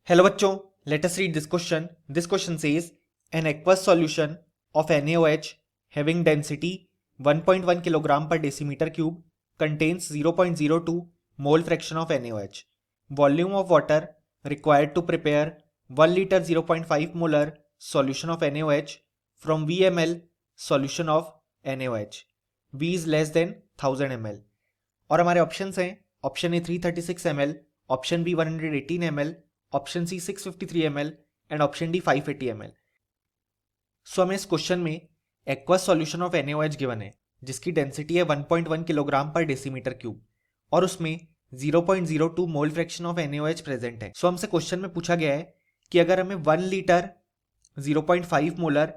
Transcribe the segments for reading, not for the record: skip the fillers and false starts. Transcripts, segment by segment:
Hello बच्चों, let us read this question. This question says an aqueous solution of NaOH having density 1.1 kilogram per decimeter cube contains 0.02 mole fraction of NaOH. Volume of water required to prepare 1 liter 0.5 molar solution of NaOH from V ml solution of NaOH. V is less than 1000 ml. और हमारे options हैं option A 336 ml, option B 118 ml, option C 653 ml and option D 580 ml. So हमें इस question में aqueous solution of NaOH given है जिसकी density है 1.1 kilogram पर डेसीमीटर क्यूब और उसमें 0.02 मोल फ्रैक्शन ऑफ NaOH प्रेजेंट है. सो हमसे क्वेश्चन में पूछा गया है कि अगर हमें 1 लीटर 0.5 मोलर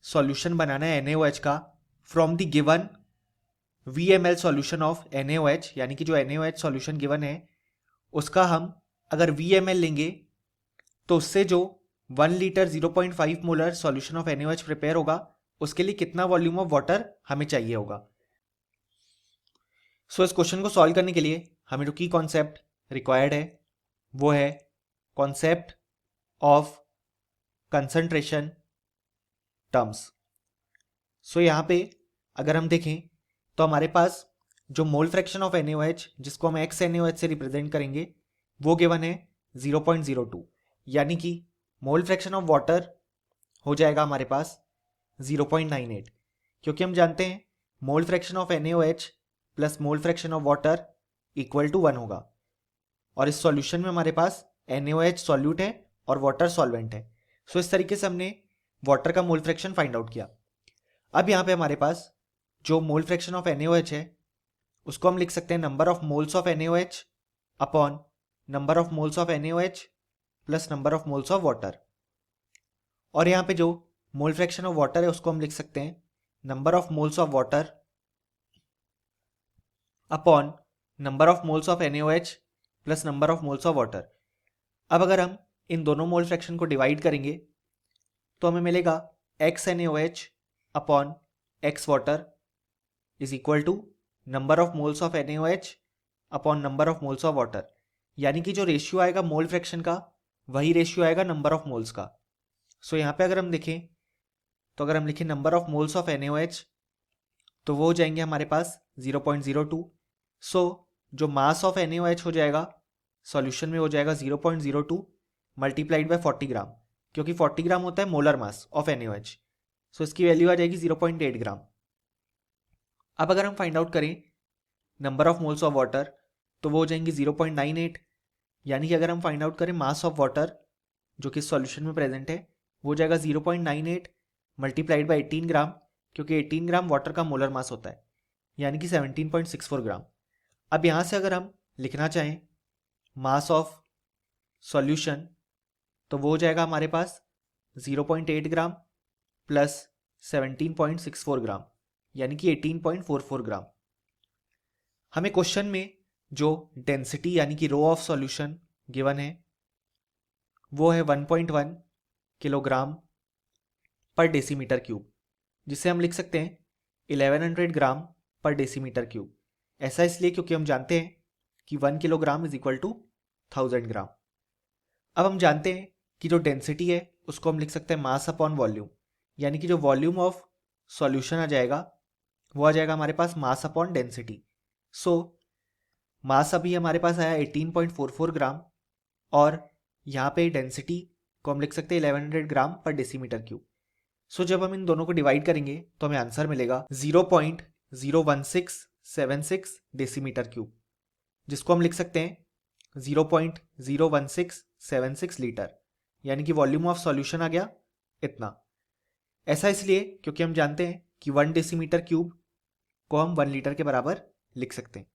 सॉल्यूशन बनाना है NaOH का from the given VML solution of NaOH, यानी कि जो NaOH सॉल्यूशन गिवन है उसका हम अगर VML लेंगे तो उससे जो 1 litre 0.5 molar solution of NaOH prepare होगा उसके लिए कितना वॉल्यूम ऑफ वाटर हमें चाहिए होगा. सो इस क्वेश्चन को सॉल्व करने के लिए हमें जो की कॉन्सेप्ट रिक्वायर्ड है वो है कॉन्सेप्ट ऑफ कंसंट्रेशन टर्म्स. सो यहाँ पे अगर हम देखें तो हमारे पास जो मोल फ्रैक्शन ऑफ NaOH जिसको हम XNaOH से रिप्रेजेंट करेंगे वो गिवन है 0.02, यानी कि मोल फ्रैक्शन ऑफ वाटर हो जाएगा हमारे पास 0.98, क्योंकि हम जानते हैं mole fraction of NaOH plus mole fraction of water equal to 1 होगा. और इस सॉल्यूशन में हमारे पास NaOH सॉल्यूट है और वाटर सॉल्वेंट है. सो इस तरीके से हमने वाटर का मोल फ्रैक्शन फाइंड आउट किया. अब यहाँ पे हमारे पास जो मोल फ्रैक्शन ऑफ NaOH है उसको हम लिख सकते हैं number of moles of NaOH upon number of moles of NaOH plus number of moles of water. और यहाँ पे जो मोल फ्रैक्शन ऑफ वाटर है उसको हम लिख सकते हैं number of moles of water upon number of moles of NaOH plus number of moles of water. अब अगर हम इन दोनों मोल फ्रैक्शन को डिवाइड करेंगे तो हमें मिलेगा XNaOH upon X water is equal to number of moles of NaOH upon number of moles of water, यानी कि जो रेशियो आएगा मोल फ्रैक्शन का वही रेशियो आएगा नंबर ऑफ मोल्स का. सो यहाँ पे अगर हम देखें तो अगर हम लिखें number of moles of NaOH तो वो हो जाएंगे हमारे पास 0.02. सो जो मास ऑफ NaOH हो जाएगा सॉल्यूशन में हो जाएगा 0.02 मल्टीप्लाइड बाय 40 ग्राम, क्योंकि 40 ग्राम होता है मोलर मास ऑफ NaOH. सो इसकी वैल्यू आ जाएगी 0.8 ग्राम. अब अगर हम फाइंड आउट करें number of moles of water तो वो हो जाएंगे 0.98, यानी कि अगर हम फाइंड आउट करें मास ऑफ वाटर जो कि सॉल्यूशन में प्रेजेंट है वो हो जाएगा 0.98 मल्टीप्लाइड बाय 18 ग्राम, क्योंकि 18 ग्राम वाटर का मोलर मास होता है, यानी कि 17.64 ग्राम. अब यहाँ से अगर हम लिखना चाहें मास ऑफ सॉल्यूशन तो वो हो जाएगा हमारे पास 0.8 ग्राम प्लस 17.64 ग्राम, यानी कि 18.44 ग्राम. हमें क्वेश्चन में जो डेंसिटी यानी कि रो ऑफ सॉल्यूशन गिवन है वो है 1.1 किलोग्राम पर डेसीमीटर क्यूब, जिसे हम लिख सकते हैं 1100 ग्राम पर डेसीमीटर क्यूब. ऐसा इसलिए क्योंकि हम जानते हैं कि 1 किलोग्राम इज इक्वल टू 1000 ग्राम. अब हम जानते हैं कि जो डेंसिटी है उसको हम लिख सकते हैं मास अपॉन वॉल्यूम, यानी कि जो वॉल्यूम ऑफ सॉल्यूशन आ जाएगा वो आ जाएगा हमारे पास मास अपॉन डेंसिटी. सो मास अभी हमारे पास आया 18.44 ग्राम और यहाँ पे डेंसिटी को हम लिख सकते हैं 1100 ग्राम पर डेसीमीटर क्यूब. सो जब हम इन दोनों को डिवाइड करेंगे तो हमें आंसर मिलेगा 0.01676 डेसीमीटर क्यूब, जिसको हम लिख सकते हैं 0.01676 लीटर, यानी कि वॉल्यूम ऑफ सॉल्यूशन आ गया इतना. ऐसा इसलिए क्योंकि हम जानते हैं कि 1 डेसीमीटर क्यूब को हम 1 लीटर के बराबर लिख सकते हैं.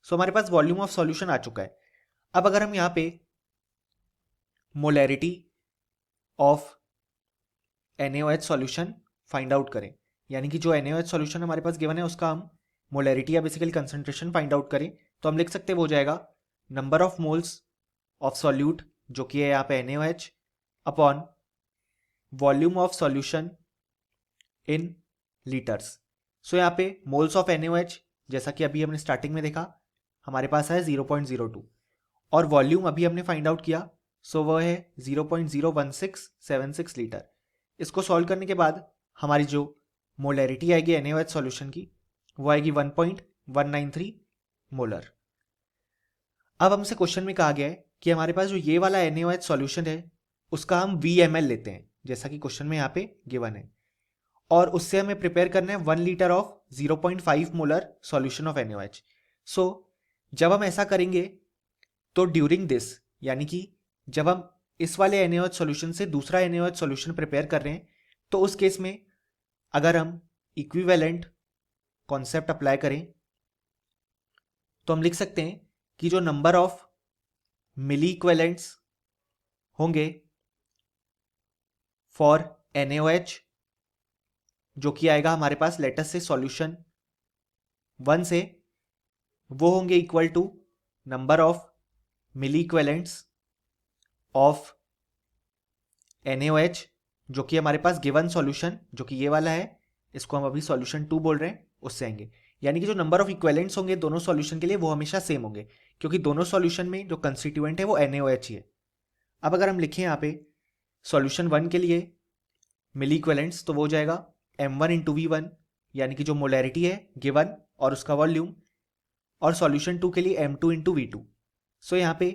सो हमारे पास वॉल्यूम ऑफ सॉल्यूशन आ चुका है. अब अगर हम यहाँ पे molarity of NaOH solution find out करें, यानी कि जो NaOH सॉल्यूशन हमारे पास गिवन है उसका हम मोलैरिटी या बेसिकली कंसंट्रेशन फाइंड आउट करें तो हम लिख सकते हैं वो हो जाएगा number of moles of solute जो कि है यहाँ पे NaOH upon volume of solution in litres. So यहाँ पे मोल्स ऑफ NaOH जैसा कि अभी हमने स्टार्टिंग में देखा हमारे पास है 0.02 और वॉल्यूम अभी हमने फाइंड आउट किया सो वो है 0.01676 लीटर। इसको सॉल्व करने के बाद हमारी जो मोलैरिटी आएगी NaOH सॉल्यूशन की वो आएगी 1.193 मोलर। अब हमसे क्वेश्चन में कहा गया है कि हमारे पास जो ये वाला NaOH सॉल्यूशन है उसका हम VmL लेते हैं, जैसा कि क्वेश्चन में यहाँ पे गिवन है, और उससे हमें प्रिपेयर करना है 1 litre of 0.5 molar solution of NaOH। सो जब हम ऐसा करेंगे तो ड्यूरिंग दिस, यानी कि जब हम इस वाले NaOH सॉल्यूशन से दूसरा NaOH सॉल्यूशन प्रिपेयर कर रहे हैं, तो उस केस में अगर हम इक्विवेलेंट कॉन्सेप्ट अप्लाई करें तो हम लिख सकते हैं कि जो नंबर ऑफ मिली इक्विवेलेंट्स होंगे फॉर NaOH, जो कि आएगा हमारे पास लेटर से सॉल्यूशन 1 से, वो होंगे equal to number of milliequivalents of NaOH, जो कि हमारे पास गिवन सॉल्यूशन जो कि ये वाला है, इसको हम अभी सॉल्यूशन 2 बोल रहे हैं, उससे आएंगे। यानी कि जो नंबर ऑफ इक्विवेलेंट्स होंगे दोनों सॉल्यूशन के लिए वो हमेशा सेम होंगे, क्योंकि दोनों सॉल्यूशन में जो कंस्टिट्यूएंट है वो NaOH ही है। अब अगर हम लिखें यहाँ पे सॉल्यूशन 1 के लिए मिली इक्विवेलेंट्स, तो वो हो जाएगा m1 इंटू V1, यानी कि जो मोलैरिटी है गिवन और उसका वॉल्यूम, और सॉल्यूशन 2 के लिए m2 इंटू V2। सो यहाँ पे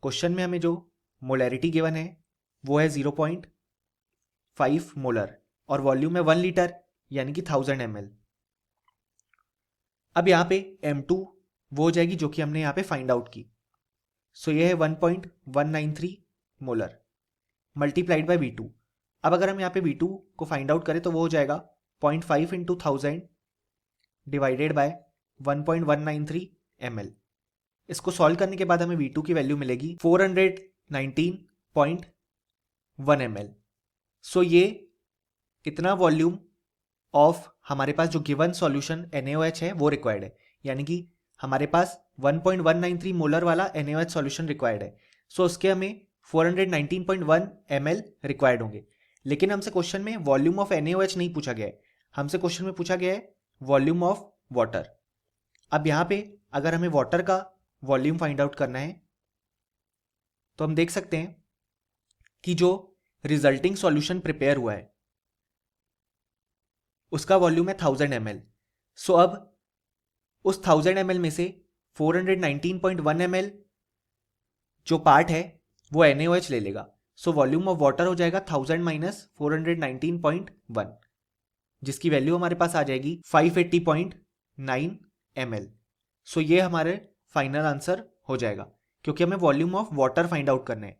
क्वेश्चन में हमें जो मोलैरिटी गिवन है वो है 0.5 मोलर और वॉल्यूम है 1 लीटर, यानी कि 1000 ml। अब यहाँ पे m2 वो हो जाएगी जो कि हमने यहाँ पे फाइंड आउट की। सो ये है 1.193 मोलर मल्टीप्लाइड बाय V2। अब अगर हम यहाँ पे V2 को फाइंड आउट करें तो वो हो जाएगा 0.5 इंटू 1000 डिवाइडेड बाय 1.193 ml। इसको सॉल्व करने के बाद हमें V2 की वैल्यू मिलेगी 419.1 ml। सो ये इतना वॉल्यूम ऑफ हमारे पास जो गिवन सॉल्यूशन NaOH है वो रिक्वायर्ड है, यानी कि हमारे पास 1.193 मोलर वाला NaOH सॉल्यूशन रिक्वायर्ड है। सो उसके हमें 419.1 ml रिक्वायर्ड होंगे। लेकिन हमसे क्वेश्चन में वॉल्यूम ऑफ NaOH नहीं पूछा गया है, हमसे क्वेश्चन में पूछा गया है वॉल्यूम ऑफ वाटर। अब यहाँ पे अगर हमें वाटर का वॉल्यूम फाइंड आउट करना है तो हम देख सकते हैं कि जो रिजल्टिंग सॉल्यूशन प्रिपेयर हुआ है उसका वॉल्यूम है 1000 ml। सो अब उस 1000 ml में से 419.1 ml जो पार्ट है वो NaOH ले लेगा। सो वॉल्यूम ऑफ वाटर हो जाएगा 1000 माइनस 419.1, जिसकी वैल्यू हमारे पास आ जाएगी 580.9 ml। सो ये हमारे फाइनल आंसर हो जाएगा, क्योंकि हमें volume of water find out करना है।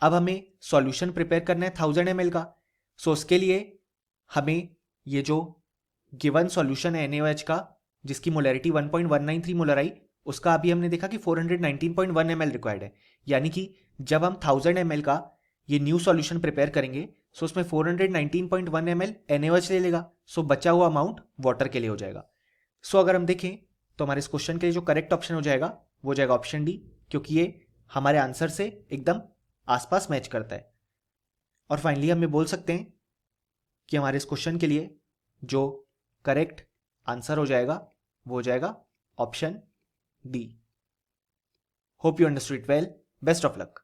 अब हमें सॉल्यूशन प्रिपेयर करना है 1000 ml का। सो उसके लिए हमें ये जो गिवन सॉल्यूशन है NaOH का जिसकी मोलैरिटी 1.193 मोलर आई, उसका अभी हमने देखा कि 419.1 ml रिक्वायर्ड है, यानी कि जब हम 1000 ml का ये न्यू सॉल्यूशन प्रिपेयर करेंगे सो उसमें 419.1 ml NaOH ले लेगा। सो बचा हुआ अमाउंट वाटर के लिए हो जाएगा। सो अगर हम देखें तो हमारे इस क्वेश्चन के लिए जो करेक्ट ऑप्शन हो जाएगा वो हो जाएगा ऑप्शन डी, क्योंकि ये हमारे आंसर से एकदम आसपास मैच करता है। और फाइनली हम ये बोल सकते हैं कि हमारे इस क्वेश्चन के लिए जो करेक्ट आंसर हो जाएगा वो हो जाएगा option D. Hope you understood it well. Best of luck.